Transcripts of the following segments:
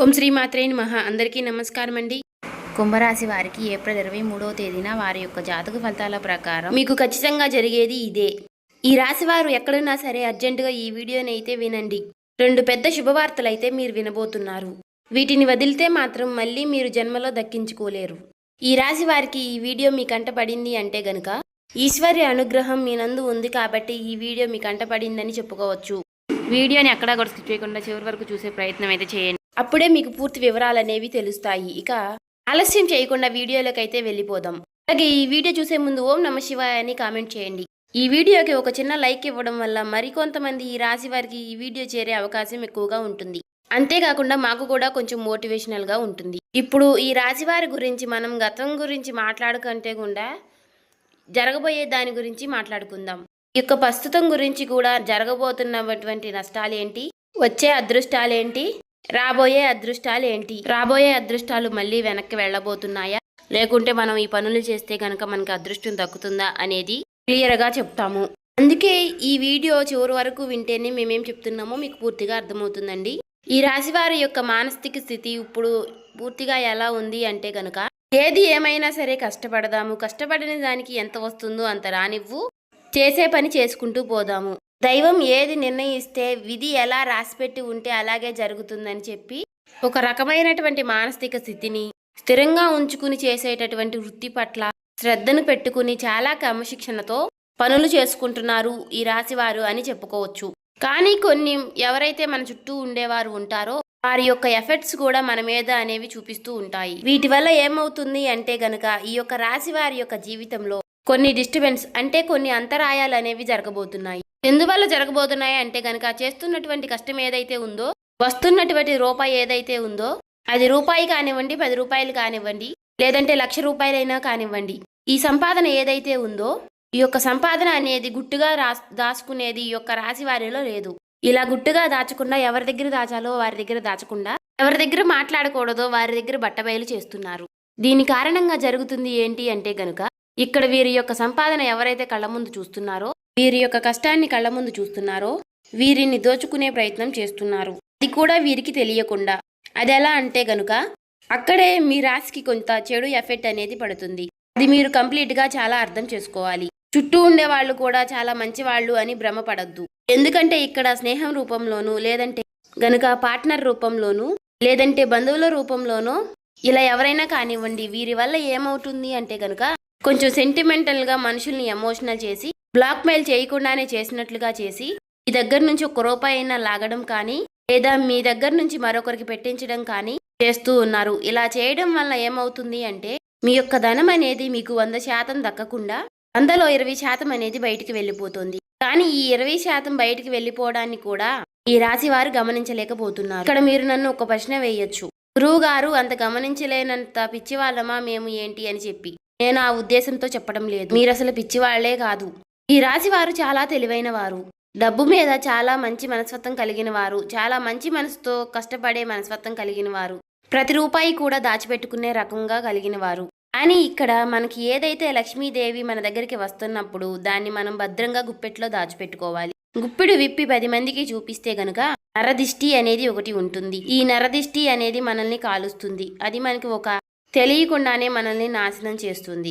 ఓం శ్రీ మాత్రే నమః. అందరికీ నమస్కారం అండి. కుంభరాశి వారికి ఏప్రిల్ 23వ తేదీన వారి యొక్క జాతక ఫలితాల ప్రకారం మీకు ఖచ్చితంగా జరిగేది ఇదే. ఈ రాశి వారు ఎక్కడున్నా సరే అర్జెంటుగా ఈ వీడియోని అయితే వినండి. 2 పెద్ద శుభవార్తలు అయితే మీరు వినబోతున్నారు. వీటిని వదిలితే మాత్రం మళ్ళీ మీరు జన్మలో దక్కించుకోలేరు. ఈ రాశి వారికి ఈ వీడియో మీ కంట పడింది అంటే గనుక ఈశ్వర్య అనుగ్రహం మీ నందు ఉంది కాబట్టి ఈ వీడియో మీ కంట పడిందని చెప్పుకోవచ్చు. వీడియోని ఎక్కడా కూడా స్కిప్ చేయకుండా చివరి వరకు చూసే ప్రయత్నం అయితే చేయండి. అప్పుడే మీకు పూర్తి వివరాలు అనేవి తెలుస్తాయి. ఇక ఆలస్యం చేయకుండా వీడియోలోకైతే వెళ్ళిపోదాం. అలాగే ఈ వీడియో చూసే ముందు ఓం నమ శివాయ అని కామెంట్ చేయండి. ఈ వీడియోకి ఒక చిన్న లైక్ ఇవ్వడం వల్ల మరికొంతమంది ఈ రాశి వారికి ఈ వీడియో చేరే అవకాశం ఎక్కువగా ఉంటుంది. అంతేకాకుండా మాకు కూడా కొంచెం మోటివేషనల్గా ఉంటుంది. ఇప్పుడు ఈ రాశి వారి గురించి మనం గతం గురించి మాట్లాడుకుంటే కూడా జరగబోయే దాని గురించి మాట్లాడుకుందాం. ఈ యొక్క ప్రస్తుతం గురించి కూడా జరగబోతున్నటువంటి నష్టాలేంటి, వచ్చే అదృష్టాలేంటి, రాబోయే అదృష్టాలు మళ్ళీ వెనక్కి వెళ్ళబోతున్నాయా, లేకుంటే మనం ఈ పనులు చేస్తే కనుక మనకి అదృష్టం దక్కుతుందా అనేది క్లియర్గా చెప్తాము. అందుకే ఈ వీడియో చివరి వరకు వింటేనే మేమేం చెప్తున్నామో మీకు పూర్తిగా అర్థమవుతుందండి. ఈ రాశి వారి యొక్క మానసిక స్థితి ఇప్పుడు పూర్తిగా ఎలా ఉంది అంటే కనుక ఏది ఏమైనా సరే కష్టపడదాము, కష్టపడిన దానికి ఎంత వస్తుందో అంత రానివ్వు, చేసే పని చేసుకుంటూ పోదాము, దైవం ఏది నిర్ణయిస్తే విధి ఎలా రాసిపెట్టి ఉంటే అలాగే జరుగుతుందని చెప్పి ఒక రకమైనటువంటి మానసిక స్థితిని స్థిరంగా ఉంచుకుని చేసేటటువంటి వృత్తి పట్ల శ్రద్ధను పెట్టుకుని చాలా క్రమశిక్షణతో పనులు చేసుకుంటున్నారు ఈ రాశివారు అని చెప్పుకోవచ్చు. కానీ కొన్ని ఎవరైతే మన చుట్టూ ఉండేవారు ఉంటారో వారి యొక్క ఎఫెక్ట్స్ కూడా మన మీద అనేవి చూపిస్తూ ఉంటాయి. వీటి వల్ల ఏమవుతుంది అంటే గనక ఈ యొక్క రాశి వారి యొక్క జీవితంలో కొన్ని డిస్టర్బెన్స్ అంటే కొన్ని అంతరాయాలు అనేవి జరగబోతున్నాయి. ఎందువల్ల జరగబోతున్నాయి అంటే గనక చేస్తున్నటువంటి కష్టం ఏదైతే ఉందో, వస్తున్నటువంటి రూపాయి ఏదైతే ఉందో, అది రూపాయి కానివ్వండి, 10 రూపాయలు కానివ్వండి, లేదంటే 1,00,000 రూపాయలైనా కానివ్వండి, ఈ సంపాదన ఏదైతే ఉందో ఈ యొక్క సంపాదన అనేది గుట్టుగా దాచుకునేది ఈ యొక్క రాశి వారిలో లేదు. ఇలా గుట్టుగా దాచకుండా ఎవరి దగ్గర దాచాలో వారి దగ్గర దాచకుండా, ఎవరి దగ్గర మాట్లాడకూడదో వారి దగ్గర బట్టబయలు చేస్తున్నారు. దీని కారణంగా జరుగుతుంది ఏంటి అంటే గనుక ఇక్కడ వీరి యొక్క సంపాదన ఎవరైతే కళ్ళ ముందు చూస్తున్నారో, వీరి యొక్క కష్టాన్ని కళ్ళ ముందు చూస్తున్నారో వీరిని దోచుకునే ప్రయత్నం చేస్తున్నారు. అది కూడా వీరికి తెలియకుండా. అది ఎలా అంటే గనుక అక్కడే మీ రాశికి కొంత చెడు ఎఫెక్ట్ అనేది పడుతుంది. అది మీరు కంప్లీట్గా చాలా అర్థం చేసుకోవాలి. చుట్టూ ఉండే వాళ్ళు కూడా చాలా మంచి వాళ్ళు అని భ్రమపడద్దు. ఎందుకంటే ఇక్కడ స్నేహం రూపంలోనూ, లేదంటే గనుక పార్ట్నర్ రూపంలోనూ, లేదంటే బంధువుల రూపంలోనూ ఇలా ఎవరైనా కానివ్వండి, వీరి వల్ల ఏమవుతుంది అంటే గనుక కొంచెం సెంటిమెంటల్గా మనుషుల్ని ఎమోషనల్ చేసి బ్లాక్మెయిల్ చేయకుండానే చేసినట్లుగా చేసి మీ దగ్గర నుంచి 1 రూపాయి అయినా లాగడం కానీ, లేదా మీ దగ్గర నుంచి మరొకరికి పెట్టించడం కానీ చేస్తూ ఉన్నారు. ఇలా చేయడం వల్ల ఏమవుతుంది అంటే మీ యొక్క ధనం అనేది మీకు 100% దక్కకుండా 100లో 20% అనేది బయటికి వెళ్ళిపోతుంది. కానీ ఈ 20% బయటికి వెళ్ళిపోవడాన్ని కూడా ఈ రాశి వారు గమనించలేకపోతున్నారు. ఇక్కడ మీరు నన్ను ఒక ప్రశ్న వేయొచ్చు, గురువు గారు అంత గమనించలేనంత పిచ్చివాళ్ళమా మేము ఏంటి అని చెప్పి. నేను ఆ ఉద్దేశంతో చెప్పడం లేదు. మీరు అసలు పిచ్చివాళ్లే కాదు. ఈ రాశి వారు చాలా తెలివైన వారు, డబ్బు మీద చాలా మంచి మనస్తత్వం కలిగిన వారు, చాలా మంచి మనసుతో కష్టపడే మనస్తత్వం కలిగిన వారు, ప్రతి రూపాయి కూడా దాచిపెట్టుకునే రకంగా కలిగిన వారు. కానీ ఇక్కడ మనకి ఏదైతే లక్ష్మీదేవి మన దగ్గరికి వస్తున్నప్పుడు దాన్ని మనం భద్రంగా గుప్పెట్లో దాచిపెట్టుకోవాలి. గుప్పిడు విప్పి 10 మందికి చూపిస్తే గనుక నరదిష్టి అనేది ఒకటి ఉంటుంది. ఈ నరదిష్టి అనేది మనల్ని కాలుస్తుంది. అది మనకి ఒక తెలియకుండానే మనల్ని నాశనం చేస్తుంది.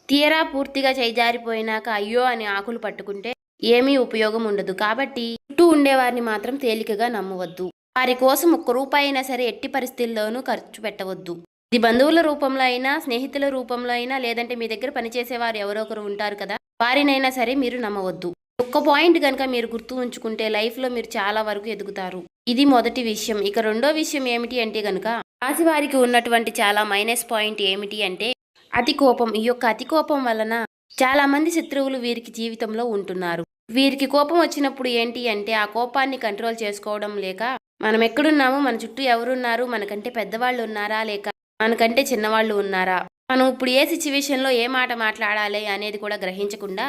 తీరా పూర్తిగా చేజారిపోయినాక అయ్యో అని ఆకులు పట్టుకుంటే ఏమీ ఉపయోగం ఉండదు. కాబట్టి చుట్టూ ఉండేవారిని మాత్రం తేలికగా నమ్మవద్దు. వారి కోసం 1 రూపాయి అయినా సరే ఎట్టి పరిస్థితుల్లోనూ ఖర్చు పెట్టవద్దు. ఇది బంధువుల రూపంలో అయినా, స్నేహితుల రూపంలో అయినా, లేదంటే మీ దగ్గర పనిచేసేవారు ఎవరో ఒకరు ఉంటారు కదా, వారినైనా సరే మీరు నమ్మవద్దు. ఒక్క పాయింట్ కనుక మీరు గుర్తు ఉంచుకుంటే లైఫ్లో మీరు చాలా వరకు ఎదుగుతారు. ఇది మొదటి విషయం. ఇక రెండో విషయం ఏమిటి అంటే గనుక రాశి వారికి ఉన్నటువంటి చాలా మైనస్ పాయింట్ ఏమిటి అంటే అతి కోపం. ఈ యొక్క అతి కోపం వలన చాలా మంది శత్రువులు వీరికి జీవితంలో ఉంటున్నారు. వీరికి కోపం వచ్చినప్పుడు ఏంటి అంటే ఆ కోపాన్ని కంట్రోల్ చేసుకోవడం లేక మనం ఎక్కడున్నాము, మన చుట్టూ ఎవరున్నారు, మనకంటే పెద్దవాళ్ళు ఉన్నారా లేక మనకంటే చిన్నవాళ్ళు ఉన్నారా, మనం ఇప్పుడు ఏ సిచ్యువేషన్లో ఏ మాట మాట్లాడాలి అనేది కూడా గ్రహించకుండా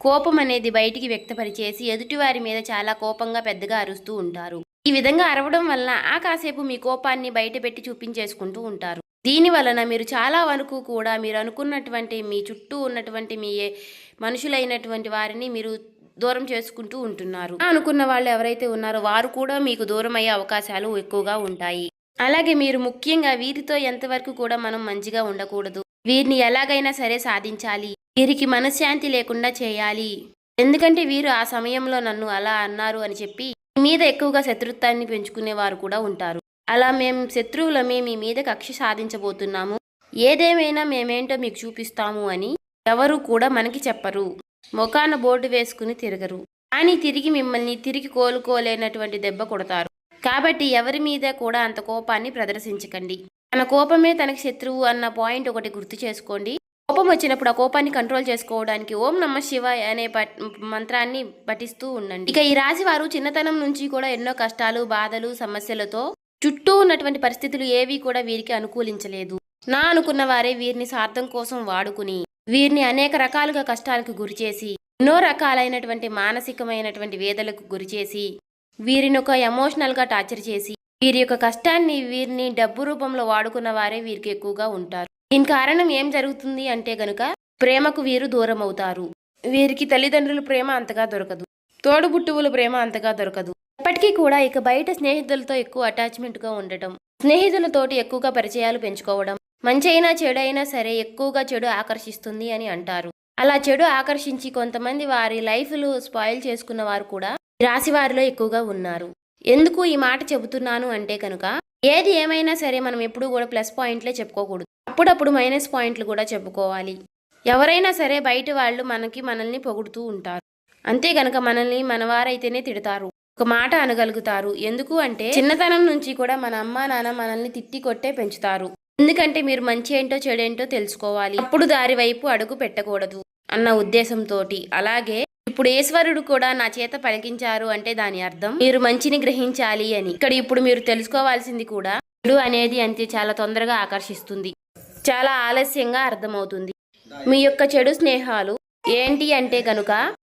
కోపం అనేది బయటికి వ్యక్తపరిచేసి ఎదుటివారి మీద చాలా కోపంగా పెద్దగా అరుస్తూ ఉంటారు. ఈ విధంగా అరవడం వలన ఆ కాసేపు మీ కోపాన్ని బయట పెట్టి చూపించేసుకుంటూ ఉంటారు. దీని వలన మీరు చాలా వరకు కూడా మీరు అనుకున్నటువంటి మీ చుట్టూ ఉన్నటువంటి మీ మనుషులైనటువంటి వారిని మీరు దూరం చేసుకుంటూ ఉంటున్నారు. అనుకున్న వాళ్ళు ఎవరైతే ఉన్నారో వారు కూడా మీకు దూరం అయ్యే అవకాశాలు ఎక్కువగా ఉంటాయి. అలాగే మీరు ముఖ్యంగా వీరితో ఎంతవరకు కూడా మనం మంచిగా ఉండకూడదు. వీరిని ఎలాగైనా సరే సాధించాలి, వీరికి మనశ్శాంతి లేకుండా చేయాలి. ఎందుకంటే వీరు ఆ సమయంలో నన్ను అలా అన్నారు అని చెప్పి మీ మీద ఎక్కువగా శత్రుత్వాన్ని పెంచుకునేవారు కూడా ఉంటారు. అలా మేము శత్రువులమే మీ మీద కక్ష సాధించబోతున్నాము, ఏదేమైనా మేమేంటో మీకు చూపిస్తాము అని ఎవరు కూడా మనకి చెప్పరు. మొఖాన బోర్డు వేసుకుని తిరగరు, కానీ తిరిగి మిమ్మల్ని తిరిగి కోలుకోలేనటువంటి దెబ్బ కొడతారు. కాబట్టి ఎవరి మీద కూడా అంత కోపాన్ని ప్రదర్శించకండి. తన కోపమే తనకి శత్రువు అన్న పాయింట్ ఒకటి గుర్తు చేసుకోండి. కోపం వచ్చినప్పుడు ఆ కోపాన్ని కంట్రోల్ చేసుకోవడానికి ఓం నమః శివాయ అనే మంత్రాన్ని పఠిస్తూ ఉండండి. ఇక ఈ రాశి వారు చిన్నతనం నుంచి కూడా ఎన్నో కష్టాలు, బాధలు, సమస్యలతో చుట్టూ ఉన్నటువంటి పరిస్థితులు ఏవి కూడా వీరికి అనుకూలించలేదు. నా అనుకున్న వారే వీరిని స్వార్థం కోసం వాడుకుని వీరిని అనేక రకాలుగా కష్టాలకు గురిచేసి, ఎన్నో రకాలైనటువంటి మానసికమైనటువంటి వేదలకు గురిచేసి, వీరిని ఒక ఎమోషనల్గా టార్చర్ చేసి, వీరి యొక్క కష్టాన్ని వీరిని డబ్బు రూపంలో వాడుకున్న వారే వీరికి ఎక్కువగా ఉంటారు. దీని కారణం ఏం జరుగుతుంది అంటే గనుక ప్రేమకు వీరు దూరం అవుతారు. వీరికి తల్లిదండ్రుల ప్రేమ అంతగా దొరకదు, తోడుబుట్టువుల ప్రేమ అంతగా దొరకదు. ఇప్పటికీ కూడా ఇక బయట స్నేహితులతో ఎక్కువ అటాచ్మెంట్గా ఉండటం, స్నేహితులతోటి ఎక్కువగా పరిచయాలు పెంచుకోవడం, మంచి అయినా చెడు అయినా సరే ఎక్కువగా చెడు ఆకర్షిస్తుంది అని అంటారు. అలా చెడు ఆకర్షించి కొంతమంది వారి లైఫ్లు స్పాయిల్ చేసుకున్న వారు కూడా రాశి వారిలో ఎక్కువగా ఉన్నారు. ఎందుకు ఈ మాట చెబుతున్నాను అంటే కనుక ఏది ఏమైనా సరే మనం ఎప్పుడూ కూడా ప్లస్ పాయింట్లే చెప్పుకోకూడదు, అప్పుడప్పుడు మైనస్ పాయింట్లు కూడా చెప్పుకోవాలి. ఎవరైనా సరే బయట వాళ్ళు మనల్ని పొగుడుతూ ఉంటారు, అంతే గనక మనల్ని మనవారైతేనే తిడతారు, ఒక మాట అనగలుగుతారు. ఎందుకు అంటే చిన్నతనం నుంచి కూడా మన అమ్మా నాన్న మనల్ని తిట్టి కొట్టే పెంచుతారు. ఎందుకంటే మీరు మంచి ఏంటో చెడేంటో తెలుసుకోవాలి, అప్పుడు దారి వైపు అడుగు పెట్టకూడదు అన్న ఉద్దేశంతో. అలాగే ఇప్పుడు ఈశ్వరుడు కూడా నా చేత పలికించారు అంటే దాని అర్థం మీరు మంచిని గ్రహించాలి అని. ఇక్కడ ఇప్పుడు మీరు తెలుసుకోవాల్సింది కూడా చెడు అనేది అంతే చాలా తొందరగా ఆకర్షిస్తుంది, చాలా ఆలస్యంగా అర్థమవుతుంది. మీ యొక్క చెడు స్నేహాలు ఏంటి అంటే కనుక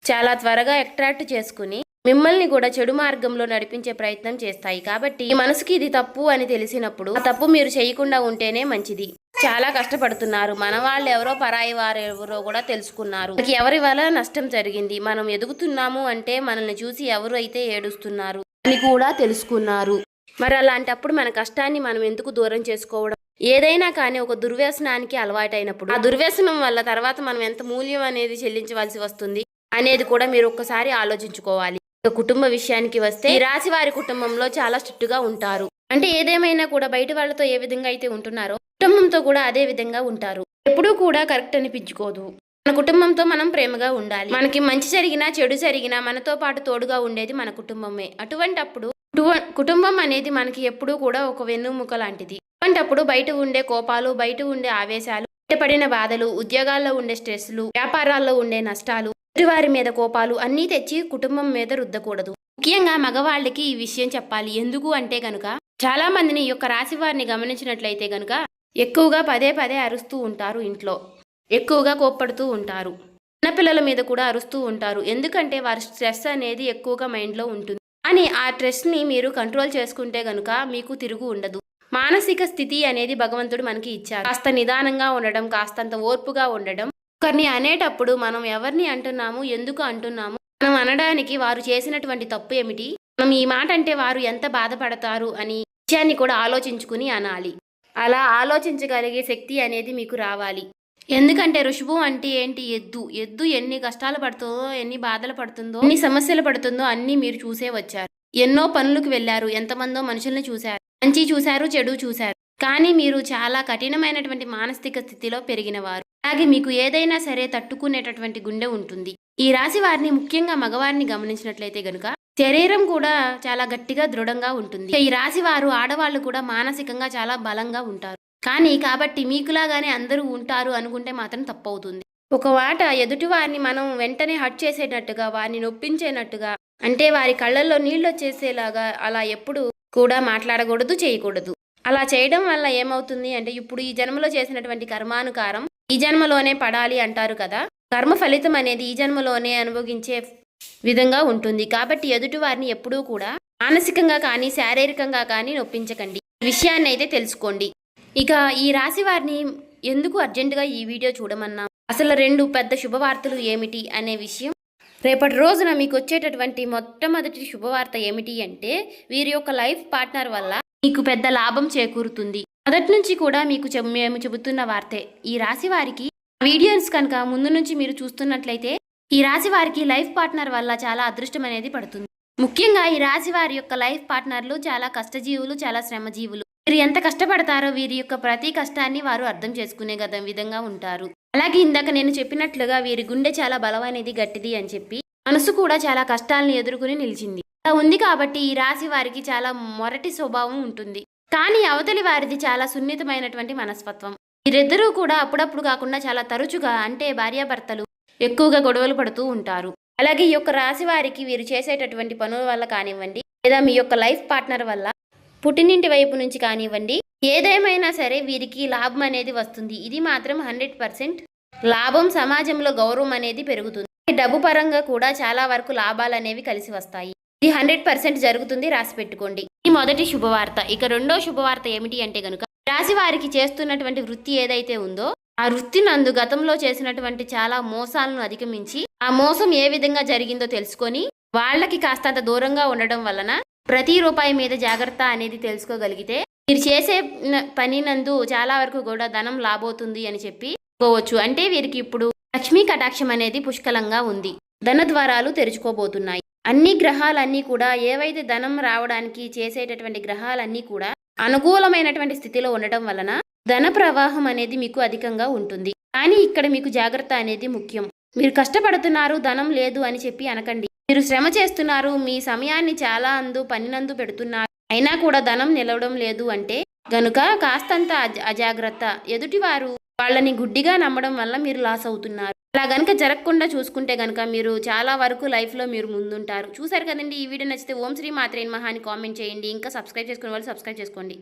చాలా త్వరగా అట్రాక్ట్ చేసుకుని మిమ్మల్ని కూడా చెడు మార్గంలో నడిపించే ప్రయత్నం చేస్తాయి. కాబట్టి ఈ మనసుకి ఇది తప్పు అని తెలిసినప్పుడు ఆ తప్పు మీరు చేయకుండా ఉంటేనే మంచిది. చాలా కష్టపడుతున్నారు, మన వాళ్ళు ఎవరో పరాయి వారు ఎవరో కూడా తెలుసుకున్నారు, ఎవరి వల్ల నష్టం జరిగింది, మనం ఎదుగుతున్నాము అంటే మనల్ని చూసి ఎవరు అయితే ఏడుస్తున్నారు అని కూడా తెలుసుకున్నారు. మరి అలాంటప్పుడు మన కష్టాన్ని మనం ఎందుకు దూరం చేసుకోవడం? ఏదైనా కానీ ఒక దుర్వ్యసనానికి అలవాటైనప్పుడు ఆ దుర్వ్యసనం వల్ల తర్వాత మనం ఎంత మూల్యం అనేది చెల్లించవలసి వస్తుంది అనేది కూడా మీరు ఒక్కసారి ఆలోచించుకోవాలి. కుటుంబ విషయానికి వస్తే ఈ రాశి వారి కుటుంబంలో చాలా స్ట్రిక్ట్ గా ఉంటారు. అంటే ఏదేమైనా కూడా బయట వాళ్ళతో ఏ విధంగా అయితే ఉంటున్నారో కుటుంబంతో కూడా అదే విధంగా ఉంటారు. ఎప్పుడూ కూడా కరెక్ట్ అనిపించుకోదు. మన కుటుంబంతో మనం ప్రేమగా ఉండాలి. మనకి మంచి జరిగినా చెడు జరిగినా మనతో పాటు తోడుగా ఉండేది మన కుటుంబమే. అటువంటప్పుడు కుటుంబం అనేది మనకి ఎప్పుడూ కూడా ఒక వెన్నుముక లాంటిది. అటువంటప్పుడు బయట ఉండే కోపాలు, బయట ఉండే ఆవేశాలు, బయటపడిన బాధలు, ఉద్యోగాల్లో ఉండే స్ట్రెస్లు, వ్యాపారాల్లో ఉండే నష్టాలు, వారి మీద కోపాలు అన్నీ తెచ్చి కుటుంబం మీద రుద్దకూడదు. ముఖ్యంగా మగవాళ్ళకి ఈ విషయం చెప్పాలి. ఎందుకు అంటే గనుక చాలా మందిని ఈ యొక్క రాశి వారిని గమనించినట్లయితే గనుక ఎక్కువగా పదే పదే అరుస్తూ ఉంటారు, ఇంట్లో ఎక్కువగా కోప్పడుతూ ఉంటారు, చిన్నపిల్లల మీద కూడా అరుస్తూ ఉంటారు. ఎందుకంటే వారి స్ట్రెస్ అనేది ఎక్కువగా మైండ్లో ఉంటుంది. కానీ ఆ స్ట్రెస్ని మీరు కంట్రోల్ చేసుకుంటే గనుక మీకు తిరుగు ఉండదు. మానసిక స్థితి అనేది భగవంతుడు మనకి ఇచ్చారు. కాస్త నిదానంగా ఉండడం, కాస్తంత ఓర్పుగా ఉండడం. ఒకరిని అనేటప్పుడు మనం ఎవరిని అంటున్నాము, ఎందుకు అంటున్నాము, మనం అనడానికి వారు చేసినటువంటి తప్పు ఏమిటి, మనం ఈ మాట అంటే వారు ఎంత బాధపడతారు అని విషయాన్ని కూడా ఆలోచించుకుని అనాలి. అలా ఆలోచించగలిగే శక్తి అనేది మీకు రావాలి. ఎందుకంటే ఋషభం అంటే ఏంటి? ఎద్దు ఎన్ని కష్టాలు పడుతుందో, ఎన్ని బాధలు పడుతుందో, ఎన్ని సమస్యలు పడుతుందో అన్నీ మీరు చూసే వచ్చారు. ఎన్నో పనులకు వెళ్ళారు, ఎంతమందో మనుషుల్ని చూశారు, మంచి చూశారు, చెడు చూశారు. కానీ మీరు చాలా కఠినమైనటువంటి మానసిక స్థితిలో పెరిగినవారు. అలాగే మీకు ఏదైనా సరే తట్టుకునేటటువంటి గుండె ఉంటుంది. ఈ రాశి వారిని ముఖ్యంగా మగవారిని గమనించినట్లయితే గనుక శరీరం కూడా చాలా గట్టిగా దృఢంగా ఉంటుంది. ఈ రాశి వారు ఆడవాళ్ళు కూడా మానసికంగా చాలా బలంగా ఉంటారు. కానీ కాబట్టి మీకులాగానే అందరూ ఉంటారు అనుకుంటే మాత్రం తప్పవుతుంది. ఒక మాట ఎదుటి వారిని మనం వెంటనే హర్ట్ చేసేటట్టుగా, వారిని నొప్పించేటట్టుగా, అంటే వారి కళ్ళల్లో నీళ్ళు వచ్చేసేలాగా అలా ఎప్పుడు కూడా మాట్లాడకూడదు, చేయకూడదు. అలా చేయడం వల్ల ఏమవుతుంది అంటే ఇప్పుడు ఈ జన్మలో చేసినటువంటి కర్మానుకారం ఈ జన్మలోనే పడాలి అంటారు కదా. కర్మ ఫలితం అనేది ఈ జన్మలోనే అనుభవించే విధంగా ఉంటుంది. కాబట్టి ఎదుటి వారిని ఎప్పుడూ కూడా మానసికంగా కానీ శారీరకంగా కానీ నొప్పించకండి. ఈ విషయాన్ని అయితే తెలుసుకోండి. ఇక ఈ రాశి వారిని ఎందుకు అర్జెంటుగా ఈ వీడియో చూడమన్నా, అసలు 2 పెద్ద శుభవార్తలు ఏమిటి అనే విషయం, రేపటి రోజున మీకు వచ్చేటటువంటి మొట్టమొదటి శుభవార్త ఏమిటి అంటే వీరి యొక్క లైఫ్ పార్ట్నర్ వల్ల మీకు పెద్ద లాభం చేకూరుతుంది. మొదటి నుంచి కూడా మీకు మేము చెబుతున్న వార్తే. ఈ రాశి వారికి వీడియోస్ కనుక ముందు నుంచి మీరు చూస్తున్నట్లయితే ఈ రాశి వారికి లైఫ్ పార్ట్నర్ వల్ల చాలా అదృష్టం అనేది పడుతుంది. ముఖ్యంగా ఈ రాశి వారి యొక్క లైఫ్ పార్ట్నర్లు చాలా కష్టజీవులు, చాలా శ్రమజీవులు. వీరు ఎంత కష్టపడతారో వీరి యొక్క ప్రతి కష్టాన్ని వారు అర్థం చేసుకునే విధంగా ఉంటారు. అలాగే ఇందాక నేను చెప్పినట్లుగా వీరి గుండె చాలా బలమైనది, గట్టిది అని చెప్పి మనసు కూడా చాలా కష్టాలను ఎదుర్కొని నిలిచింది. అలా ఉంది కాబట్టి ఈ రాశి వారికి చాలా మొరటి స్వభావం ఉంటుంది. కానీ అవతలి వారిది చాలా సున్నితమైనటువంటి మనస్తత్వం. వీరిద్దరూ కూడా అప్పుడప్పుడు కాకుండా చాలా తరచుగా, అంటే భార్యాభర్తలు ఎక్కువగా గొడవలు పడుతూ ఉంటారు. అలాగే ఈ యొక్క రాశి వారికి వీరు చేసేటటువంటి పనుల వల్ల కానివ్వండి, లేదా మీ యొక్క లైఫ్ పార్ట్నర్ వల్ల పుట్టినింటి వైపు నుంచి కానివ్వండి, ఏదేమైనా సరే వీరికి లాభం అనేది వస్తుంది. ఇది మాత్రం 100% లాభం. సమాజంలో గౌరవం అనేది పెరుగుతుంది. డబ్బు పరంగా కూడా చాలా వరకు లాభాలు అనేవి కలిసి వస్తాయి. ఇది 100% జరుగుతుంది, రాసి పెట్టుకోండి. ఈ మొదటి శుభవార్త. ఇక రెండో శుభవార్త ఏమిటి అంటే గనుక, రాశి వారికి చేస్తున్నటువంటి వృత్తి ఏదైతే ఉందో ఆ వృత్తి నందు గతంలో చేసినటువంటి చాలా మోసాలను అధిగమించి ఆ మోసం ఏ విధంగా జరిగిందో తెలుసుకొని వాళ్ళకి కాస్తంత దూరంగా ఉండడం వలన ప్రతి రూపాయి మీద జాగ్రత్త అనేది తెలుసుకోగలిగితే మీరు చేసే పని నందు చాలా వరకు కూడా ధనం లాభవుతుంది అని చెప్పుకోవచ్చు. అంటే వీరికి ఇప్పుడు లక్ష్మీ కటాక్షం అనేది పుష్కలంగా ఉంది. ధన ద్వారాలు తెరుచుకోబోతున్నాయి. అన్ని గ్రహాలన్నీ కూడా ఏవైతే ధనం రావడానికి చేసేటటువంటి గ్రహాలన్నీ కూడా అనుకూలమైనటువంటి స్థితిలో ఉండటం వలన ధన ప్రవాహం అనేది మీకు అధికంగా ఉంటుంది. కానీ ఇక్కడ మీకు జాగ్రత్త అనేది ముఖ్యం. మీరు కష్టపడుతున్నారు, ధనం లేదు అని చెప్పి అనకండి. మీరు శ్రమ చేస్తున్నారు, మీ సమయాన్ని చాలా పనినందు పెడుతున్నారు, అయినా కూడా ధనం నిలవడం లేదు అంటే గనుక కాస్తంత అజాగ్రత్త. ఎదుటివారు వాళ్ళని గుడ్డిగా నమ్మడం వల్ల మీరు లాస్ అవుతున్నారు. అలా గనుక జరగకుండా చూసుకుంటే గనుక మీరు చాలా వరకు లైఫ్లో మీరు ముందుంటారు. చూసారు కదండి. ఈ వీడియో నచ్చితే ఓం శ్రీ మాత్రే నమః అని కామెంట్ చేయండి. ఇంకా సబ్స్క్రైబ్ చేసుకునే వాళ్ళు సబ్స్క్రైబ్ చేసుకోండి.